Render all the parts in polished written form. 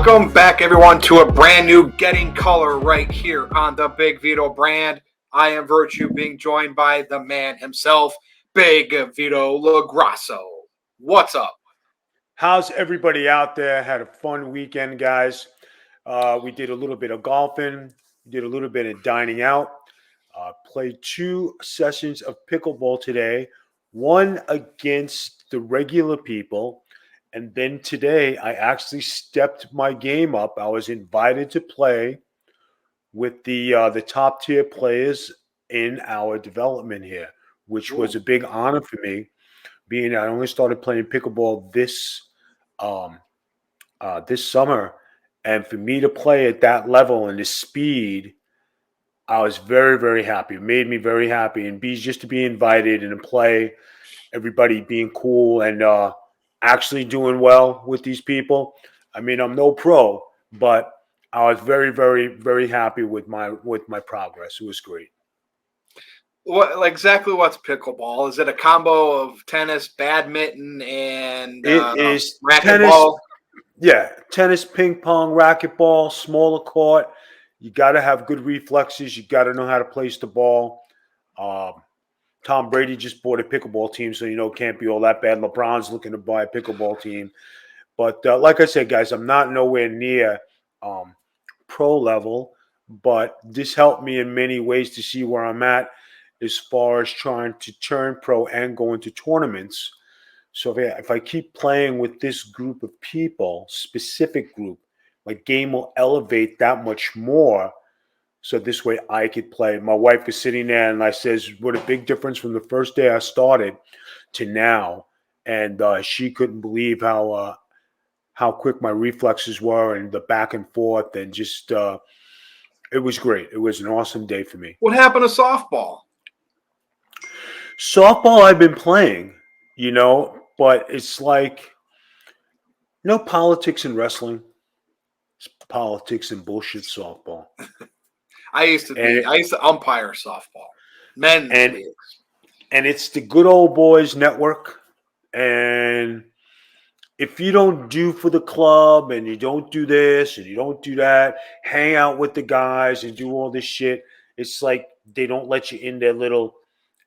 Welcome back, everyone, to a brand new Getting Color right here on the Big Vito brand. I am Virtue, being joined by the man himself, Big Vito LaGrasso. What's up? How's everybody out there? Had a fun weekend, guys. We did a little bit of golfing. We did a little bit of dining out. Played 2 sessions of pickleball today. One against the regular people. And then today, I actually stepped my game up. I was invited to play with the top tier players in our development here, which was a big honor for me. Being I only started playing pickleball this summer, and for me to play at that level and the speed, I was very, very happy. It made me very happy, and just to be invited and to play, everybody being cool and actually doing well with these people. I mean, I'm no pro, but I was very, very, very happy with my progress. It was great. Exactly what's pickleball? Is it a combo of tennis, badminton, and It is racquetball? Yeah, tennis, ping pong, racquetball, smaller court. You got to have good reflexes. You got to know how to place the ball. Tom Brady just bought a pickleball team, so it can't be all that bad. LeBron's looking to buy a pickleball team. But like I said, guys, I'm not nowhere near pro level, but this helped me in many ways to see where I'm at as far as trying to turn pro and go into tournaments. So if I keep playing with this group of people, specific group, my game will elevate that much more. So this way I could play. My wife was sitting there and I says, what a big difference from the first day I started to now. And she couldn't believe how quick my reflexes were and the back and forth. And just, it was great. It was an awesome day for me. What happened to softball? Softball I've been playing, but it's like, politics in wrestling. It's politics and bullshit softball. I used to umpire softball, men's leagues. And it's the good old boys network. And if you don't do for the club and you don't do this and you don't do that, hang out with the guys and do all this shit, it's like they don't let you in their little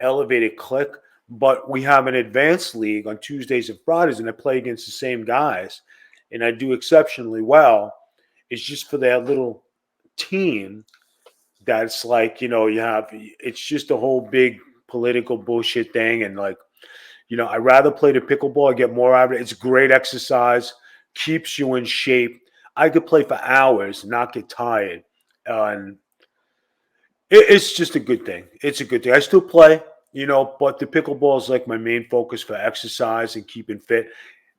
elevated clique. But we have an advanced league on Tuesdays and Fridays, and I play against the same guys, and I do exceptionally well. It's just for that little team that's like, it's just a whole big political bullshit thing. And like, I'd rather play the pickleball, get more out of it. It's great exercise, keeps you in shape. I could play for hours, not get tired. And it's just a good thing. It's a good thing. I still play, but the pickleball is like my main focus for exercise and keeping fit.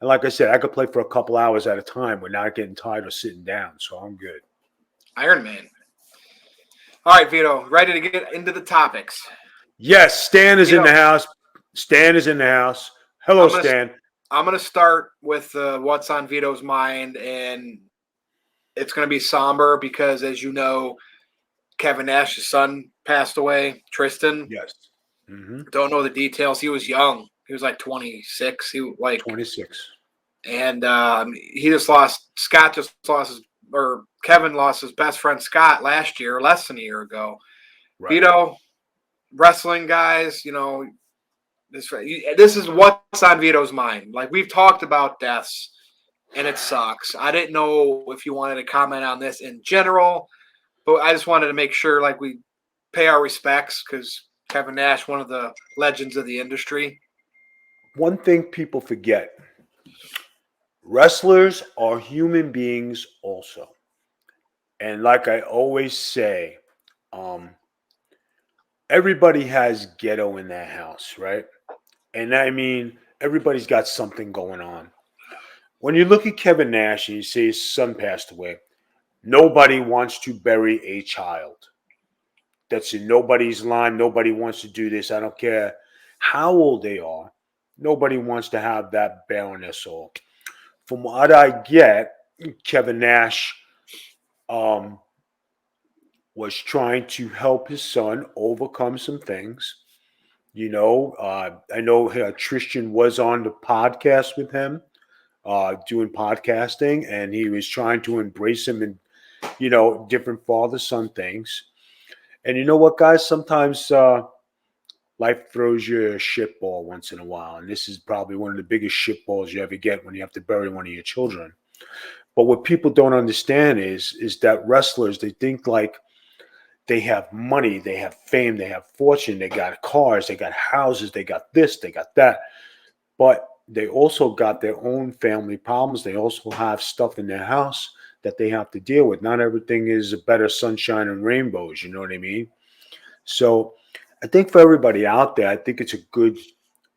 And like I said, I could play for a couple hours at a time without not getting tired or sitting down. So I'm good. Iron Man. All right, Vito, ready to get into the topics? Yes, Stan is in the house. Stan is in the house. Hello, Stan. I'm going to start with what's on Vito's mind, and it's going to be somber because, as you know, Kevin Nash's son passed away, Tristan. Yes. Mm-hmm. Don't know the details. He was young. He was like 26. 26. And Kevin lost his best friend Scott last year, less than a year ago. Right. Vito, wrestling guys, this is what's on Vito's mind. Like, we've talked about deaths, and it sucks. I didn't know if you wanted to comment on this in general, but I just wanted to make sure, like, we pay our respects because Kevin Nash, one of the legends of the industry. One thing people forget, wrestlers are human beings also. And like I always say, everybody has ghetto in their house, right? And I mean, everybody's got something going on. When you look at Kevin Nash and you say his son passed away, nobody wants to bury a child. That's in nobody's line. Nobody wants to do this. I don't care how old they are. Nobody wants to have that barrenness. Or from what I get, Kevin Nash was trying to help his son overcome some things. I know Tristan was on the podcast with him doing podcasting, and he was trying to embrace him in, different father-son things. And you know what, guys? Sometimes life throws you a shitball once in a while, and this is probably one of the biggest shitballs you ever get when you have to bury one of your children. But what people don't understand is that wrestlers, they think like they have money, they have fame, they have fortune, they got cars, they got houses, they got this, they got that. But they also got their own family problems. They also have stuff in their house that they have to deal with. Not everything is a better sunshine and rainbows, you know what I mean? So I think for everybody out there, I think it's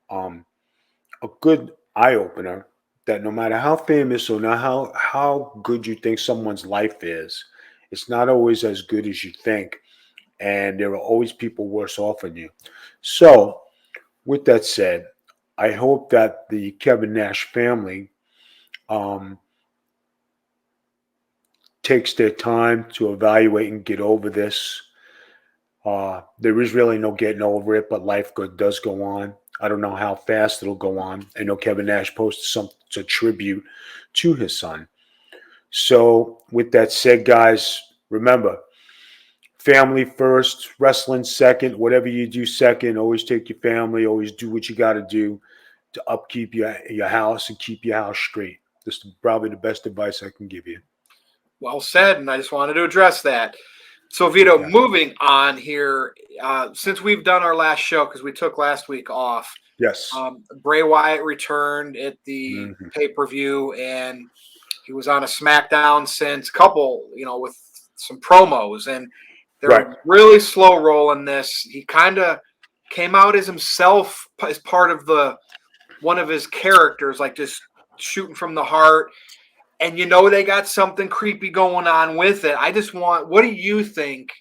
um, a good eye opener that no matter how famous or not how good you think someone's life is, it's not always as good as you think, and there are always people worse off than you. So, with that said, I hope that the Kevin Nash family um, takes their time to evaluate and get over this. There is really no getting over it, but life does go on. I don't know how fast it'll go on. I know Kevin Nash posted something to tribute to his son. So, with that said, guys, remember, family first, wrestling second, whatever you do second, always take your family, always do what you got to do to upkeep your house and keep your house straight. This is probably the best advice I can give you. Well said, and I just wanted to address that. So, Vito, Okay. moving on here, since we've done our last show, because we took last week off, Yes. Bray Wyatt returned at the Mhm. pay-per-view, and he was on a SmackDown since couple, with some promos, and they're Right. really slow rolling this. He kind of came out as himself as part of one of his characters, like just shooting from the heart. And they got something creepy going on with it. I just what do you think?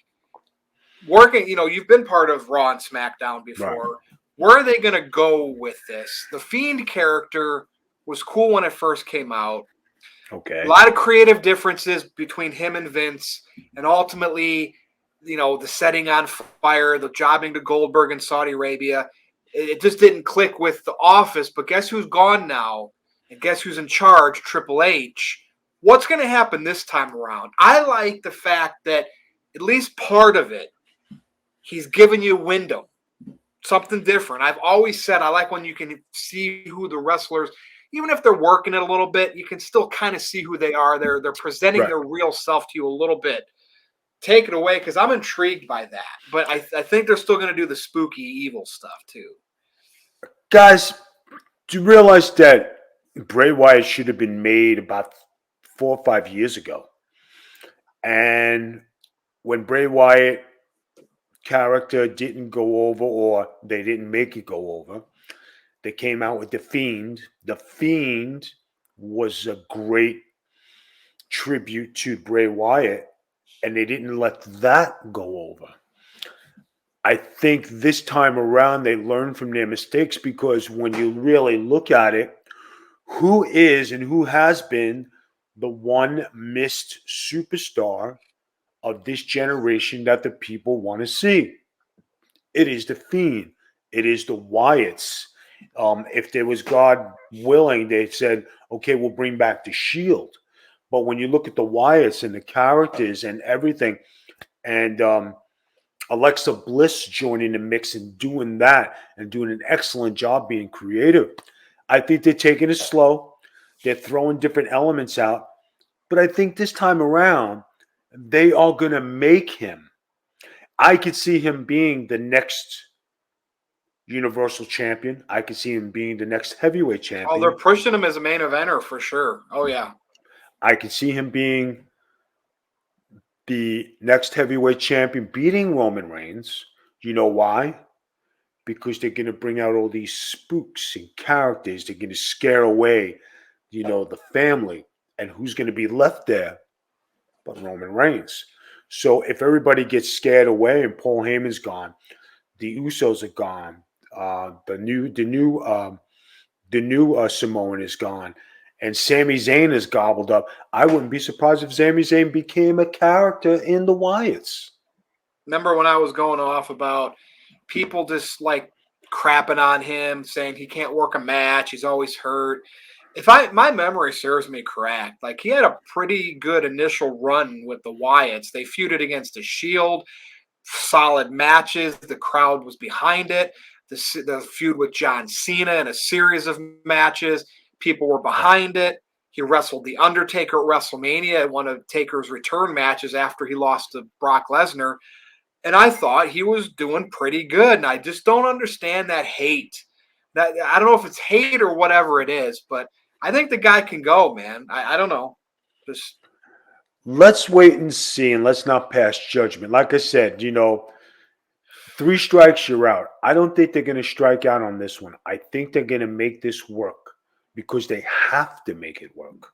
Working, you've been part of Raw and SmackDown Right. before. Where are they going to go with this? The Fiend character was cool when it first came out. Okay. A lot of creative differences between him and Vince, and ultimately, the setting on fire, the jobbing to Goldberg in Saudi Arabia. It just didn't click with the Office. But guess who's gone now? And guess who's in charge? Triple H. What's going to happen this time around? I like the fact that at least part of it, he's giving you a window, something different. I've always said I like when you can see who the wrestlers, even if they're working it a little bit, you can still kind of see who they are. They're presenting Right. their real self to you a little bit. Take it away, because I'm intrigued by that. But I think they're still going to do the spooky evil stuff too. Guys, do you realize that Bray Wyatt should have been made about 4 or 5 years ago? And when Bray Wyatt character didn't go over, or they didn't make it go over, they came out with The Fiend. The Fiend was a great tribute to Bray Wyatt, and they didn't let that go over. I think this time around they learned from their mistakes, because when you really look at it, who is and who has been the one missed superstar of this generation that the people want to see? It is the Fiend. It is the Wyatts. If there was God willing, they said, okay, we'll bring back the Shield. But when you look at the Wyatts and the characters and everything, and Alexa Bliss joining the mix and doing that and doing an excellent job being creative, I think they're taking it slow. They're throwing different elements out. But I think this time around, they are going to make him. I could see him being the next Universal Champion. I could see him being the next Heavyweight Oh, they're Champion. pushing him as a main eventer for sure. Oh yeah. I could see him being the next Heavyweight Champion, beating Roman Reigns. You know why? Because they're going to bring out all these spooks and characters. They're going to scare away, the family. And who's going to be left there but Roman Reigns? So if everybody gets scared away and Paul Heyman's gone, the Usos are gone, the new Samoan is gone, and Sami Zayn is gobbled up, I wouldn't be surprised if Sami Zayn became a character in the Wyatts. Remember when I was going off about people just like crapping on him, saying he can't work a match, he's always hurt. If my memory serves me correct, like he had a pretty good initial run with the Wyatts. They feuded against the Shield, solid matches. The crowd was behind it. The feud with John Cena in a series of matches, people were behind it. He wrestled The Undertaker at WrestleMania at one of Taker's return matches after he lost to Brock Lesnar. And I thought he was doing pretty good. And I just don't understand that hate. That I don't know if it's hate or whatever it is, but I think the guy can go, man. I don't know. Just Let's wait and see, and let's not pass judgment. Like I said, 3 strikes, you're out. I don't think they're going to strike out on this one. I think they're going to make this work because they have to make it work.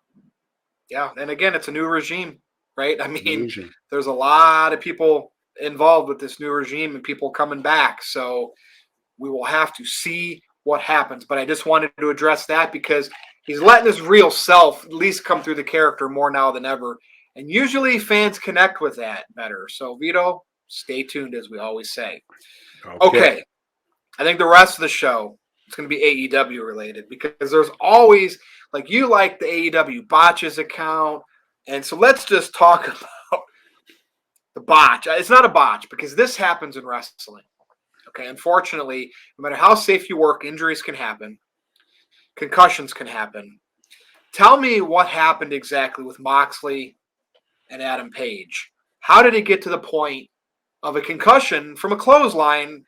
yeah. And again, it's a new regime, right? I mean, Illusion. there's a lot of people involved with this new regime and people coming back. So we will have to see what happens. But I just wanted to address that because he's letting his real self at least come through the character more now than ever. And usually fans connect with that better. So Vito, stay tuned, as we always say. Okay. I think the rest of the show is going to be AEW related because there's always, like, you like the AEW botches account. And so let's just talk about the botch. It's not a botch because this happens in wrestling. Okay. Unfortunately, no matter how safe you work, injuries can happen, concussions can happen. Tell me what happened exactly with Moxley and Adam Page. How did it get to the point of a concussion from a clothesline?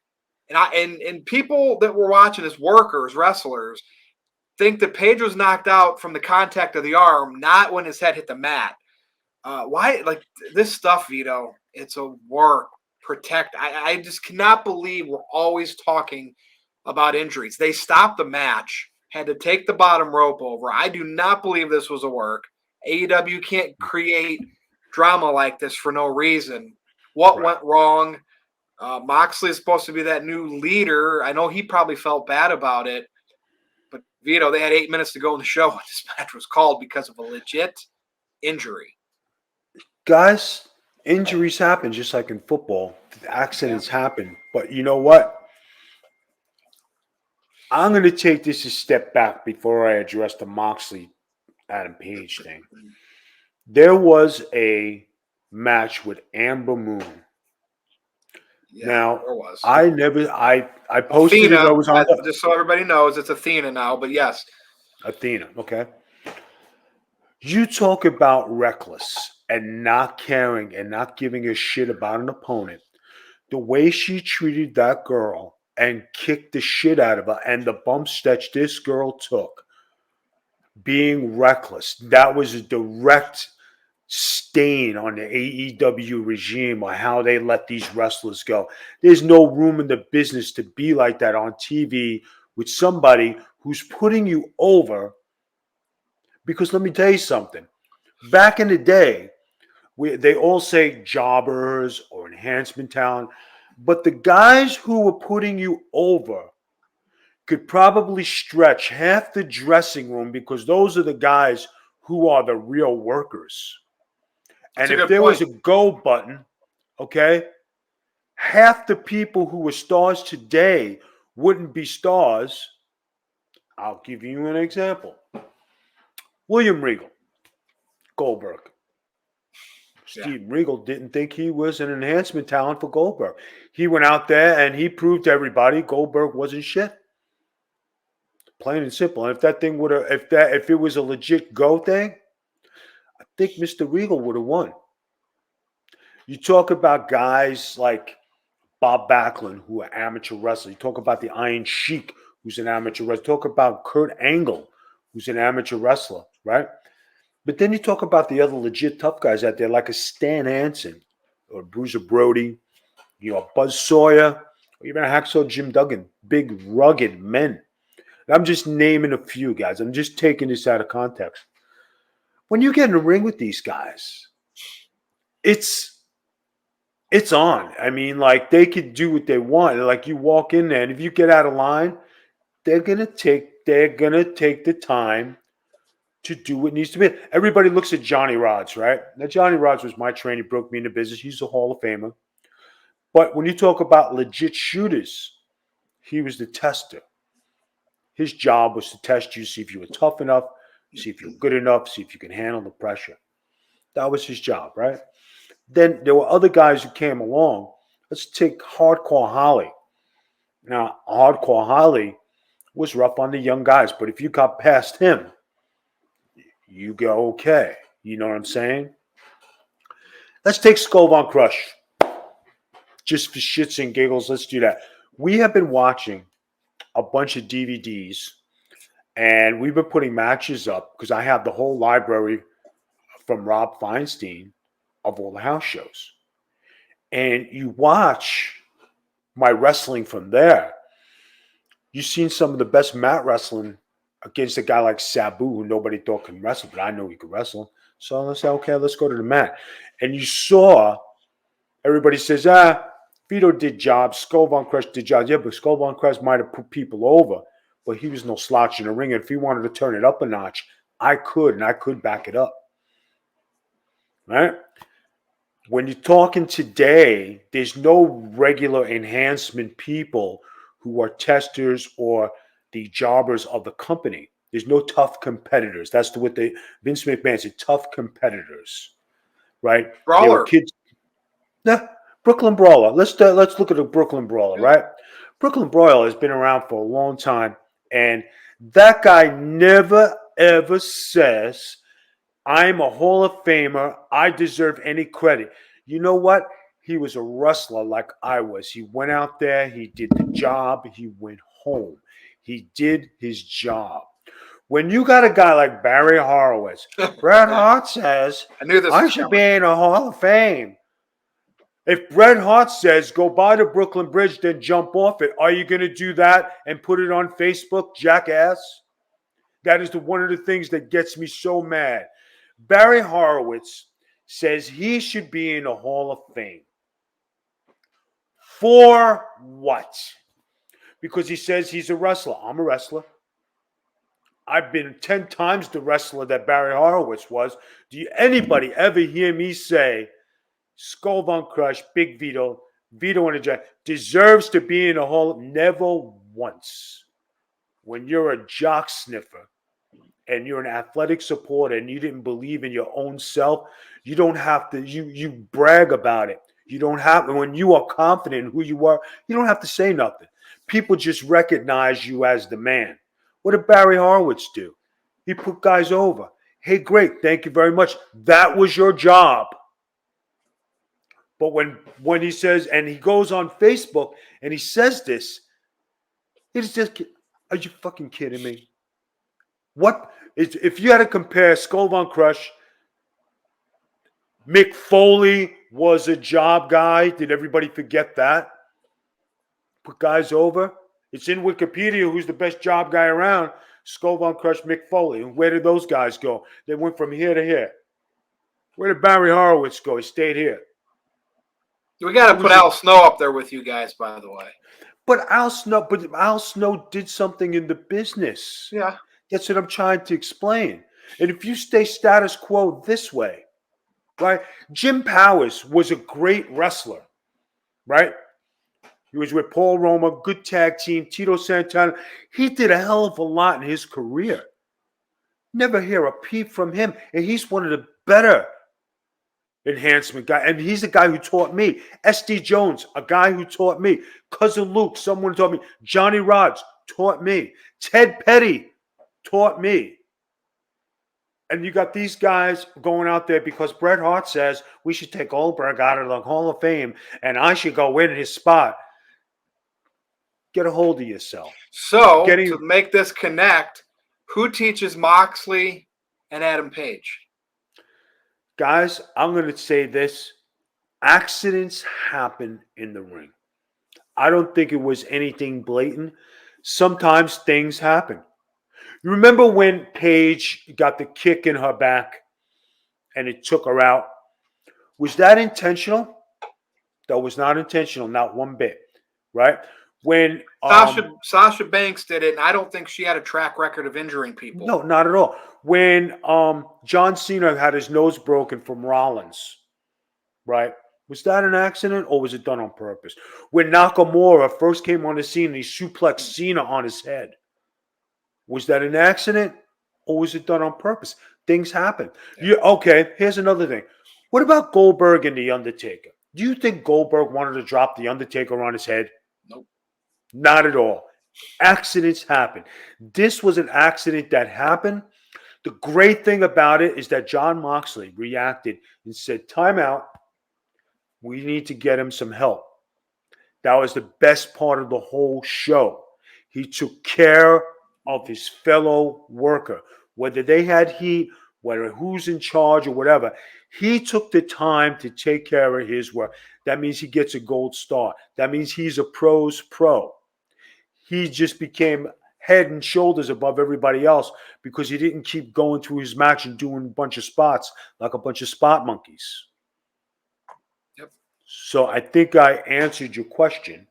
And people that were watching as workers, wrestlers, think that Page was knocked out from the contact of the arm, not when his head hit the mat. Why? Like this stuff, Vito, it's a work. Protect. I just cannot believe we're always talking about injuries. They stopped the match, had to take the bottom rope over. I do not believe this was a work. AEW can't create drama like this for no reason. What went wrong? Moxley is supposed to be that new leader. I know he probably felt bad about it, but Vito, they had 8 minutes to go in the show when this match was called because of a legit injury. Guys, injuries happen just like in football. Accidents happen. But you know what? I'm going to take this a step back before I address the Moxley Adam Page thing. There was a match with Ember Moon. Yeah, now, there was. I posted Athena, it. I was on just so everybody knows, it's Athena now, but yes. Athena, okay. You talk about reckless and not caring and not giving a shit about an opponent. The way she treated that girl and kicked the shit out of her and the bumps that this girl took, being reckless, that was a direct stain on the AEW regime or how they let these wrestlers go. There's no room in the business to be like that on TV with somebody who's putting you over. Because let me tell you something. Back in the day, they all say jobbers or enhancement talent, but the guys who were putting you over could probably stretch half the dressing room because those are the guys who are the real workers. And if there was a go button, okay, half the people who are stars today wouldn't be stars. I'll give you an example. William Regal, Goldberg. Steve Regal didn't think he was an enhancement talent for Goldberg. He went out there and he proved to everybody Goldberg wasn't shit. Plain and simple. And if that thing would have, if it was a legit go thing, I think Mr. Regal would have won. You talk about guys like Bob Backlund, who are amateur wrestlers. You talk about the Iron Sheik, who's an amateur wrestler. Talk about Kurt Angle, who's an amateur wrestler, right? But then you talk about the other legit tough guys out there, like a Stan Hansen or Bruiser Brody, Buzz Sawyer, or even a Hacksaw Jim Duggan. Big, rugged men. And I'm just naming a few guys. I'm just taking this out of context. When you get in the ring with these guys, it's on. I mean, like, they could do what they want. Like, you walk in there, and if you get out of line, they're gonna take the time to do what needs to be. Everybody looks at Johnny Rodz, right? Now, Johnny Rodz was my trainer. He broke me into business. He's a Hall of Famer. But when you talk about legit shooters, he was the tester. His job was to test you, see if you were tough enough see if you're good enough, see if you can handle the pressure. That was his job, right? Then there were other guys who came along. Let's take Hardcore Holly. Now, Hardcore Holly was rough on the young guys, but if you got past him, you go okay. You know what I'm saying? Let's take Skull Von Crush. Just for shits and giggles, let's do that. We have been watching a bunch of DVDs, and we've been putting matches up because I have the whole library from Rob Feinstein of all the house shows. And you watch my wrestling from there. You've seen some of the best mat wrestling against a guy like Sabu, who nobody thought could wrestle, but I know he could wrestle. So let's say, okay, let's go to the mat. And you saw everybody says, Vito did jobs, Skull Von Crush did jobs. Yeah, but Skull Von Crush might have put people over, but he was no slouch in the ring. And if he wanted to turn it up a notch, I could, and I could back it up. Right? When you're talking today, there's no regular enhancement people who are testers or the jobbers of the company. There's no tough competitors. That's what Vince McMahon said, tough competitors. Right? Brawler. They were kids. Yeah, Brooklyn Brawler. Let's look at the Brooklyn Brawler, right? Brooklyn Brawler has been around for a long time, and that guy never ever says, I'm a Hall of Famer. I deserve any credit. You know what? He was a wrestler like I was. He went out there. He did the job. He went home. He did his job. When you got a guy like Barry Horowitz, Bret Hart says, I should be in a Hall of Fame. If Bret Hart says, go by the Brooklyn Bridge, then jump off it, are you going to do that and put it on Facebook, jackass? That is one of the things that gets me so mad. Barry Horowitz says he should be in the Hall of Fame. For what? Because he says he's a wrestler. I'm a wrestler. I've been 10 times the wrestler that Barry Horowitz was. Do anybody ever hear me say, Skull Von Crush, Big Vito, Vito and the Giant, deserves to be in the Hall? Never once. When you're a jock sniffer and you're an athletic supporter and you didn't believe in your own self, you don't have to, you brag about it. You don't have, when you are confident in who you are, you don't have to say nothing. People just recognize you as the man. What did Barry Horowitz do? He put guys over. Hey, great, thank you very much. That was your job. But when he says, and he goes on Facebook and he says this, it's just, are you fucking kidding me? What if you had to compare Skull Von Crush? Mick Foley was a job guy. Did everybody forget that? Put guys over. It's in Wikipedia who's the best job guy around. Skull Von Crush, Mick Foley. And where did those guys go? They went from here to here. Where did Barry Horowitz go? He stayed here. We got to put Al Snow up there with you guys, by the way. But Al Snow did something in the business. Yeah. That's what I'm trying to explain. And if you stay status quo this way, right? Jim Powers was a great wrestler, right? He was with Paul Roma, good tag team, Tito Santana. He did a hell of a lot in his career. Never hear a peep from him. And he's one of the better enhancement guys. And he's the guy who taught me. S.D. Jones, a guy who taught me. Cousin Luke, someone taught me. Johnny Rodz taught me. Ted Petty taught me. And you got these guys going out there because Bret Hart says we should take Goldberg out of the Hall of Fame and I should go in his spot. Get a hold of yourself. So, to make this connect, who teaches Moxley and Adam Page? Guys, I'm going to say this. Accidents happen in the ring. I don't think it was anything blatant. Sometimes things happen. You remember when Paige got the kick in her back and it took her out? Was that intentional? That was not intentional, not one bit, right? When Sasha Banks did it, and I don't think she had a track record of injuring people. No, not at all. When John Cena had his nose broken from Rollins, right? Was that an accident or was it done on purpose? When Nakamura first came on the scene and he suplexed Cena on his head, was that an accident or was it done on purpose? Things happen. Okay, here's another thing. What about Goldberg and The Undertaker? Do you think Goldberg wanted to drop The Undertaker on his head? Nope. Not at all. Accidents happen. This was an accident that happened. The great thing about it is that Jon Moxley reacted and said, time out. We need to get him some help. That was the best part of the whole show. He took care of his fellow worker. Whether they had heat, whether who's in charge or whatever, he took the time to take care of his work. That means he gets a gold star. That means he's a pro's pro. He just became head and shoulders above everybody else because he didn't keep going through his match and doing a bunch of spots like a bunch of spot monkeys. Yep. So I think I answered your question.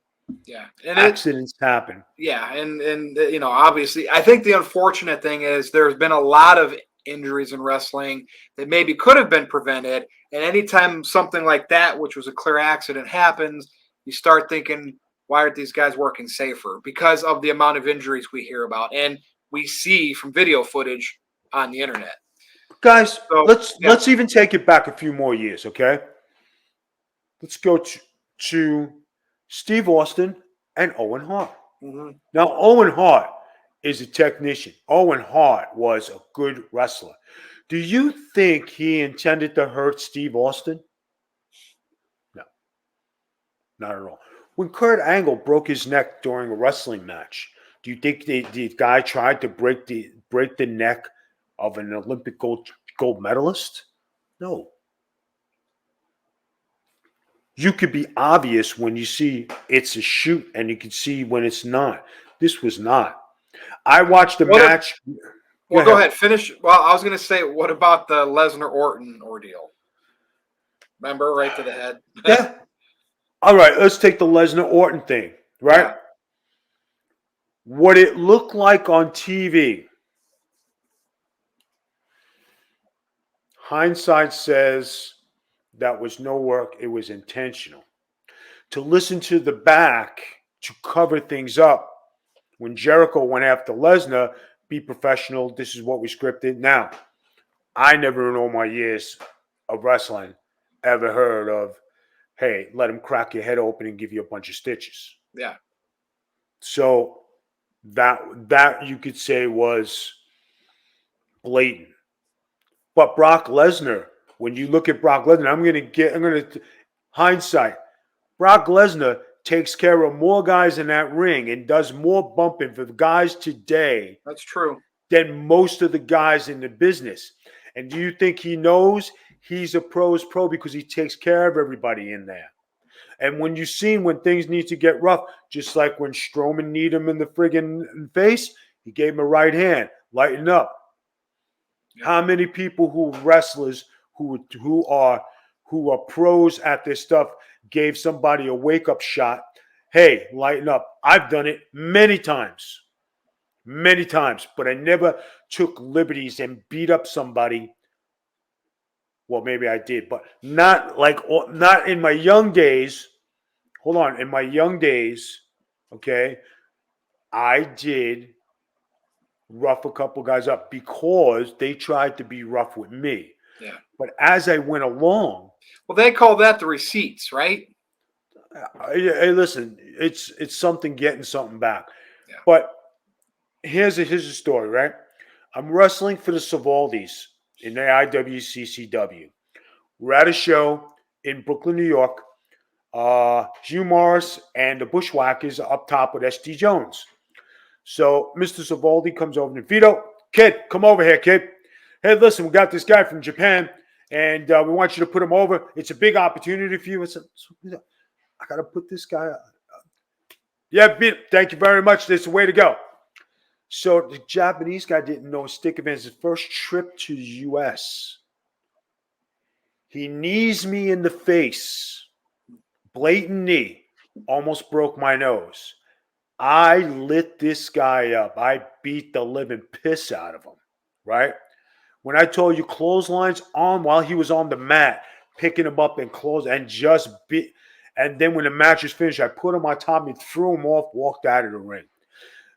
Yeah. And accidents happen. Yeah. And obviously, I think the unfortunate thing is there's been a lot of injuries in wrestling that maybe could have been prevented. And anytime something like that, which was a clear accident, happens, you start thinking, why aren't these guys working safer? Because of the amount of injuries we hear about and we see from video footage on the internet. Guys, let's even take it back a few more years, okay? Let's go to Steve Austin and Owen Hart. Mm-hmm. Now, Owen Hart is a technician. Owen Hart was a good wrestler. Do you think he intended to hurt Steve Austin? No, not at all. When Kurt Angle broke his neck during a wrestling match, do you think the guy tried to break the neck of an Olympic gold medalist? No. You could be obvious when you see it's a shoot, and you can see when it's not. This was not. I watched the match. Go ahead. Finish. Well, I was going to say, what about the Lesner Orton ordeal? Remember, right to the head. Yeah. All right, let's take the Lesnar Orton thing, right? Yeah. What it looked like on TV, hindsight says that was no work, it was intentional. To listen to the back to cover things up, when Jericho went after Lesnar, be professional, this is what we scripted. Now, I never in all my years of wrestling ever heard of, hey, let him crack your head open and give you a bunch of stitches. Yeah. So that you could say was blatant. But Brock Lesnar, when you look at Brock Lesnar, I'm going to hindsight. Brock Lesnar takes care of more guys in that ring and does more bumping for the guys today. That's true. Than most of the guys in the business. And do you think he knows he's a pro's pro because he takes care of everybody in there? And when you seen when things need to get rough, just like when Strowman kneed him in the friggin' face, he gave him a right hand, lighten up. Yeah. How many people wrestlers who are pros at this stuff gave somebody a wake-up shot? Hey, lighten up. I've done it many times, but I never took liberties and beat up somebody. Well, maybe I did, but not in my young days. Hold on. In my young days, okay, I did rough a couple guys up because they tried to be rough with me. Yeah. But as I went along. Well, they call that the receipts, right? Hey, listen, it's something getting something back. Yeah. But here's a story, right? I'm wrestling for the Savaldis in the IWCCW. We're at a show in Brooklyn, New York. Hugh Morris and the Bushwhackers are up top with SD Jones. So Mr. Savaldi comes over to Vito. Kid, come over here, kid. Hey, listen, we got this guy from Japan, and we want you to put him over. It's a big opportunity for you. I said, I got to put this guy up. Yeah, thank you very much. This is the way to go. So the Japanese guy didn't know a stick of it. His first trip to the U.S. He knees me in the face. Blatant knee. Almost broke my nose. I lit this guy up. I beat the living piss out of him. Right? When I told you clotheslines on while he was on the mat, picking him up and close and just beat. And then when the match was finished, I put him on top and threw him off, walked out of the ring.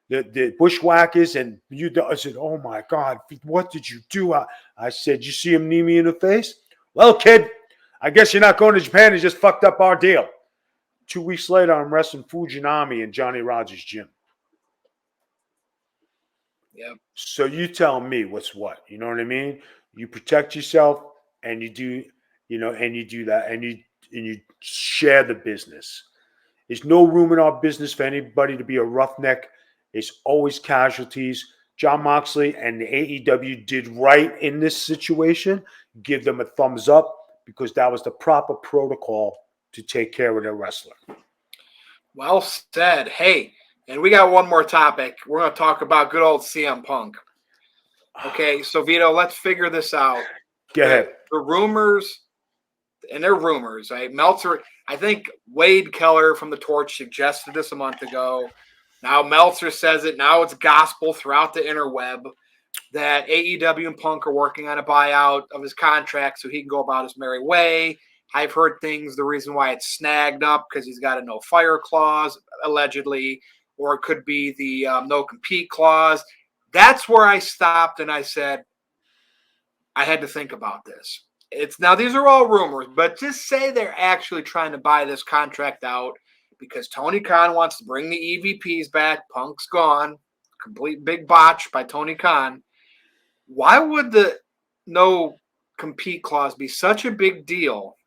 the bushwhackers, and I said, "Oh my God, what did you do?" I said, "You see him knee me in the face? Well, kid, I guess you're not going to Japan. He just fucked up our deal." 2 weeks later, I'm wrestling Fujinami in Johnny Rogers' gym. Yep. So you tell me what's what. You know what I mean? You protect yourself, and you do, and you do that, and you share the business. There's no room in our business for anybody to be a roughneck. There's always casualties. Jon Moxley and the AEW did right in this situation. Give them a thumbs up because that was the proper protocol to take care of their wrestler. Well said. Hey, and we got one more topic. We're going to talk about good old CM Punk. Okay, so Vito, let's figure this out. Go ahead. The rumors, and they're rumors, right? Meltzer, I think Wade Keller from The Torch suggested this a month ago. Now Meltzer says it. Now it's gospel throughout the interweb that AEW and Punk are working on a buyout of his contract so he can go about his merry way. I've heard things, the reason why it's snagged up because he's got a no fire clause, allegedly, or it could be the no compete clause. That's where I stopped and I said, I had to think about this. Now these are all rumors, but just say they're actually trying to buy this contract out because Tony Khan wants to bring the EVPs back. Punk's gone. Complete big botch by Tony Khan. Why would the no compete clause be such a big deal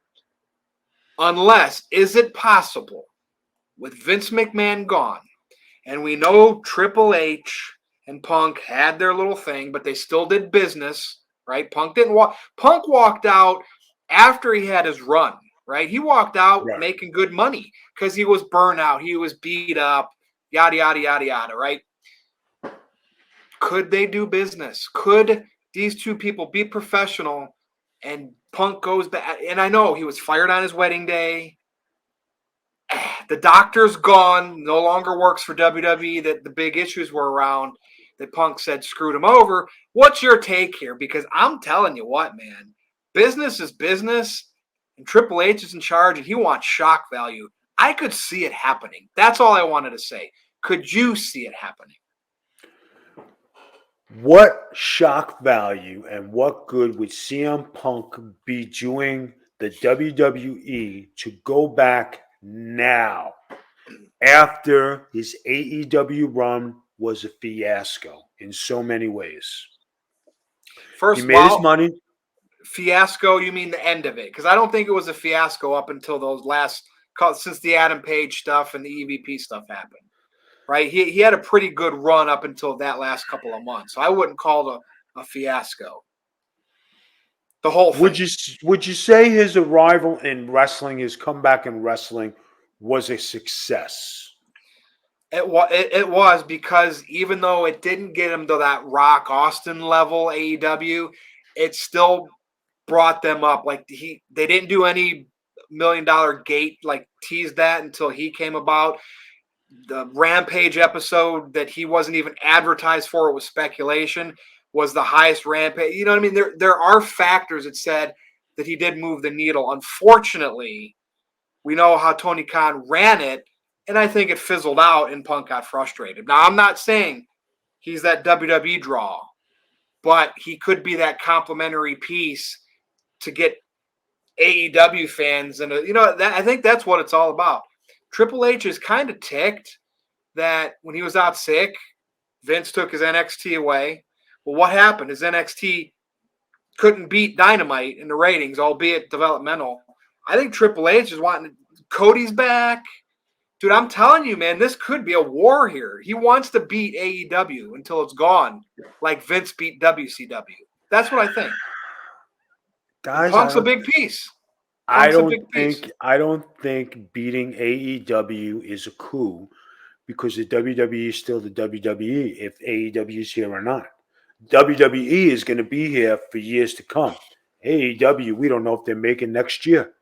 unless, is it possible with Vince McMahon gone, and we know Triple H and Punk had their little thing, but they still did business, right? Punk walked out after he had his run, right? He walked out making good money because he was burnt out. He was beat up, yada, yada, yada, yada, right? Could they do business? Could these two people be professional and Punk goes back? And I know he was fired on his wedding day. The doctor's gone, no longer works for WWE, that the big issues were around that Punk said screwed him over. What's your take here? Because I'm telling you what, man, business is business, and Triple H is in charge, and he wants shock value. I could see it happening. That's all I wanted to say. Could you see it happening? What shock value and what good would CM Punk be doing the WWE to go back now after his AEW run was a fiasco in so many ways? First, he made his money. Fiasco, you mean the end of it? Because I don't think it was a fiasco up until since the Adam Page stuff and the EVP stuff happened. Right, he had a pretty good run up until that last couple of months. So I wouldn't call it a fiasco. The whole thing. Would you say his arrival in wrestling, his comeback in wrestling, was a success? It was because even though it didn't get him to that Rock Austin level AEW, it still brought them up. Like they didn't do any $1 million gate, like tease that until he came about. The Rampage episode that he wasn't even advertised for, it was speculation, was the highest Rampage. You know what I mean? There are factors that said that he did move the needle. Unfortunately, we know how Tony Khan ran it, and I think it fizzled out and Punk got frustrated. Now, I'm not saying he's that WWE draw, but he could be that complimentary piece to get AEW fans. And, I think that's what it's all about. Triple H is kind of ticked that when he was out sick, Vince took his NXT away. Well, what happened? His NXT couldn't beat Dynamite in the ratings, albeit developmental. I think Triple H is wanting Cody's back. Dude, I'm telling you, man, this could be a war here. He wants to beat AEW until it's gone, like Vince beat WCW. That's what I think. Guys, Punk's a big piece. I don't think beating AEW is a coup because the WWE is still the WWE if AEW is here or not. WWE is going to be here for years to come. AEW, we don't know if they're making next year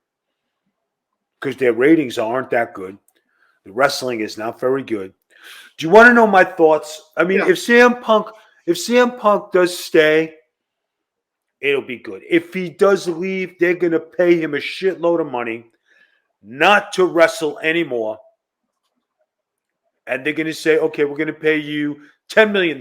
because their ratings aren't that good. The wrestling is not very good. Do you want to know my thoughts? I mean, if CM Punk does stay, it'll be good. If he does leave, they're going to pay him a shitload of money not to wrestle anymore. and they're going to say, okay, we're going to pay you $10 million,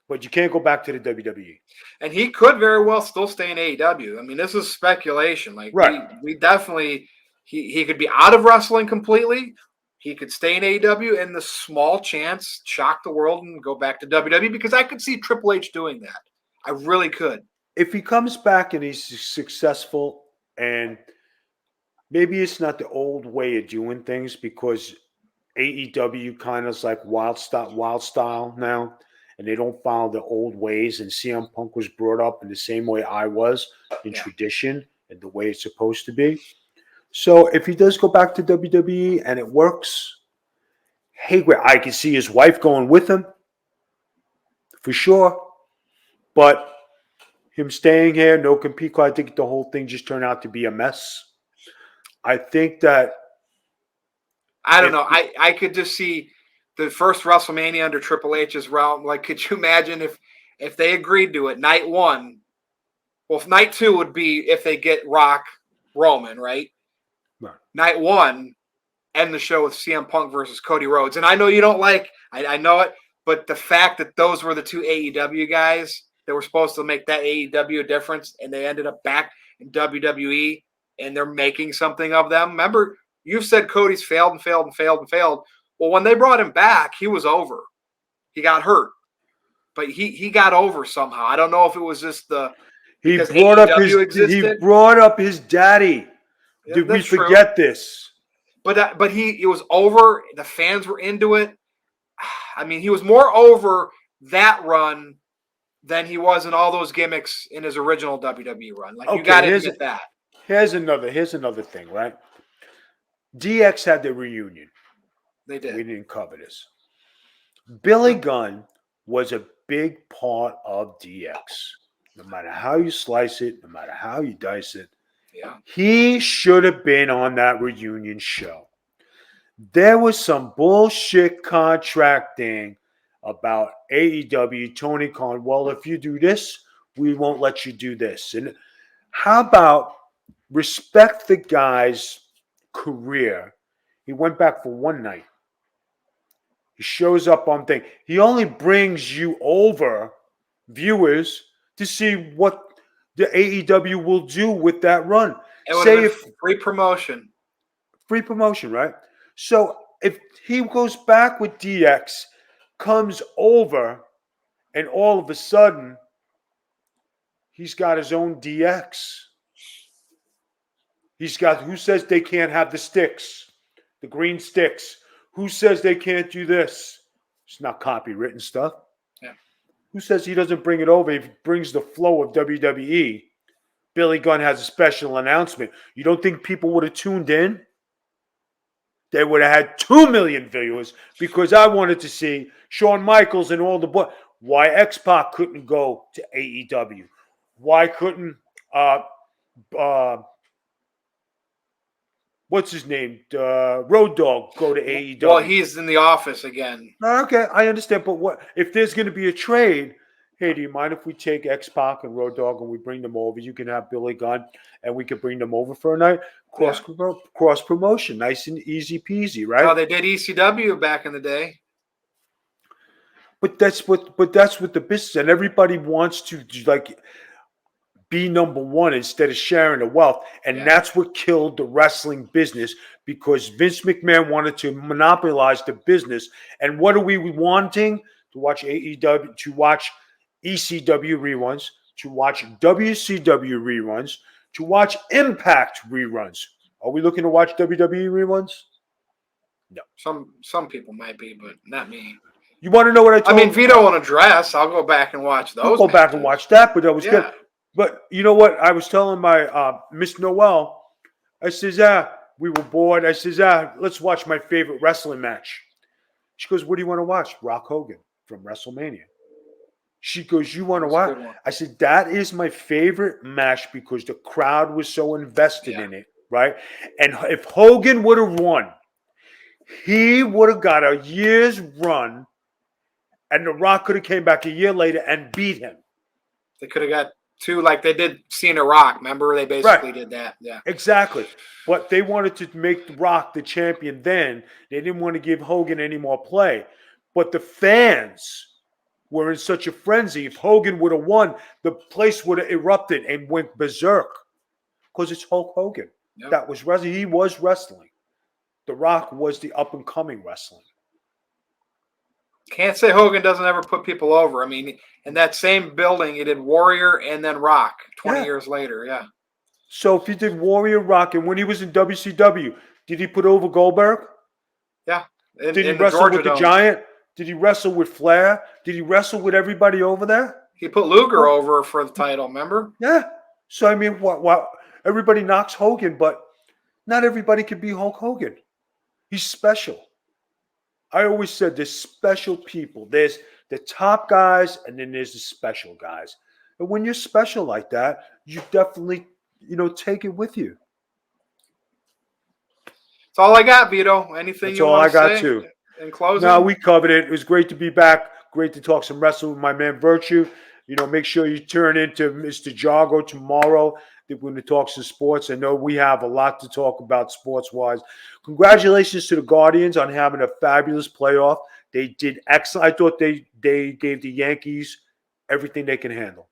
but you can't go back to the WWE. And he could very well still stay in AEW. I mean, this is speculation. Like Right. we definitely he could be out of wrestling completely. He could stay in AEW and the small chance shock the world and go back to WWE because I could see Triple H doing that. I really could. If he comes back and he's successful, and maybe it's not the old way of doing things because AEW kind of is like wild style now, and they don't follow the old ways. And CM Punk was brought up in the same way I was in tradition and the way it's supposed to be. So if he does go back to WWE and it works, hey, I can see his wife going with him for sure. But him staying here, no compete, I think the whole thing just turned out to be a mess. I think that I don't know. I could just see the first WrestleMania under Triple H's realm. Like, could you imagine if they agreed to it? Night one, well, night two would be if they get Rock Roman, right? Right. Night one, end the show with CM Punk versus Cody Rhodes. And I know you don't like, I know it, but the fact that those were the two AEW guys that were supposed to make that AEW difference, and they ended up back in WWE, and they're making something of them. Remember, you said Cody's failed and failed and failed and failed. Well, when they brought him back, he was over. He got hurt, but he got over somehow. I don't know if it was just he brought up his daddy. Did we forget this? But he was over. The fans were into it. I mean, he was more over that run than he was in all those gimmicks in his original WWE run. Like, you got to admit that. Here's another thing, right? DX had their reunion. They did. We didn't cover this. Billy Gunn was a big part of DX. No matter how you slice it, no matter how you dice it, he should have been on that reunion show. There was some bullshit contracting about AEW, Tony Khan. Well, if you do this, we won't let you do this. And how about respect the guy's career? He went back for one night. He shows up on thing. He only brings you over, viewers, to see what the AEW will do with that run. Say if free promotion. Free promotion, right? So if he goes back with DX, comes over, and all of a sudden, he's got his own DX. He's got, who says they can't have the sticks, the green sticks? Who says they can't do this? It's not copywritten stuff. Yeah. Who says he doesn't bring it over? If he brings the flow of WWE, Billy Gunn has a special announcement. You don't think people would have tuned in? They would have had 2 million viewers because I wanted to see Shawn Michaels and all the boys. Why X-Pac couldn't go to AEW? Why couldn't what's his name? Road Dogg go to AEW? Well, he's in the office again. Okay, I understand. But what if there's going to be a trade? Hey, do you mind if we take X-Pac and Road Dogg and we bring them over? You can have Billy Gunn and we can bring them over for a night. Cross promotion, nice and easy peasy, right? Oh, they did ECW back in the day. But that's what the business, and everybody wants to like be number one instead of sharing the wealth. And that's what killed the wrestling business because Vince McMahon wanted to monopolize the business. And what are we wanting? To watch AEW, to watch ECW reruns, to watch WCW reruns, to watch Impact reruns. Are we looking to watch WWE reruns? No. Some people might be, but not me. You want to know what I told I mean, Vito on a dress. I'll go back and watch those. I'll go back and watch that, but that was good. But you know what? I was telling my Miss Noel, I says, we were bored. I says, let's watch my favorite wrestling match. She goes, what do you want to watch? Rock Hogan from WrestleMania. She goes, you want to watch? I said, that is my favorite match because the crowd was so invested in it, right? And if Hogan would have won, he would have got a year's run, and The Rock could have came back a year later and beat him. They could have got too, like they did Cena Rock. Remember, they basically did that. Yeah, exactly. But they wanted to make The Rock the champion then. They didn't want to give Hogan any more play. But the fans were in such a frenzy. If Hogan would have won, the place would have erupted and went berserk. Because it's Hulk Hogan. Yep. That was wrestling. He was wrestling. The Rock was the up-and-coming wrestling. Can't say Hogan doesn't ever put people over. I mean, in that same building, he did Warrior and then Rock 20 years later. Yeah. So if he did Warrior, Rock, and when he was in WCW, did he put over Goldberg? Yeah. Did he wrestle with the Giant? Did he wrestle with Flair? Did he wrestle with everybody over there? He put Luger over for the title, remember? Yeah. So, I mean, what everybody knocks Hogan, but not everybody can be Hulk Hogan. He's special. I always said there's special people. There's the top guys, and then there's the special guys. And when you're special like that, you definitely, take it with you. That's all I got, Vito. Anything That's you all want I to got say too. in closing? No, we covered it. It was great to be back. Great to talk some wrestling with my man Virtue. Make sure you turn into Mr. Jargo tomorrow. We're going to talk some sports. I know we have a lot to talk about sports-wise. Congratulations to the Guardians on having a fabulous playoff. They did excellent. I thought they gave the Yankees everything they can handle.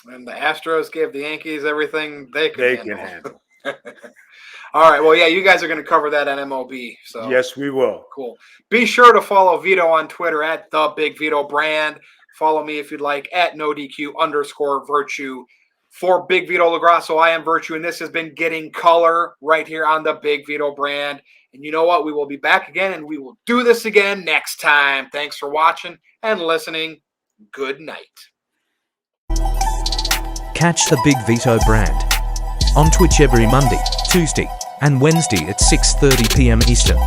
And the Astros gave the Yankees everything they can handle. All right. Well, yeah, you guys are going to cover that on MLB. So yes, we will. Cool. Be sure to follow Vito on Twitter at The Big Vito Brand. Follow me if you'd like at NoDQ_Virtue. For Big Vito LaGrasso, I am Virtue, and this has been Getting Color right here on the Big Vito Brand. And you know what? We will be back again, and we will do this again next time. Thanks for watching and listening. Good night. Catch the Big Vito Brand on Twitch every Monday, Tuesday, and Wednesday at 6:30 p.m. Eastern.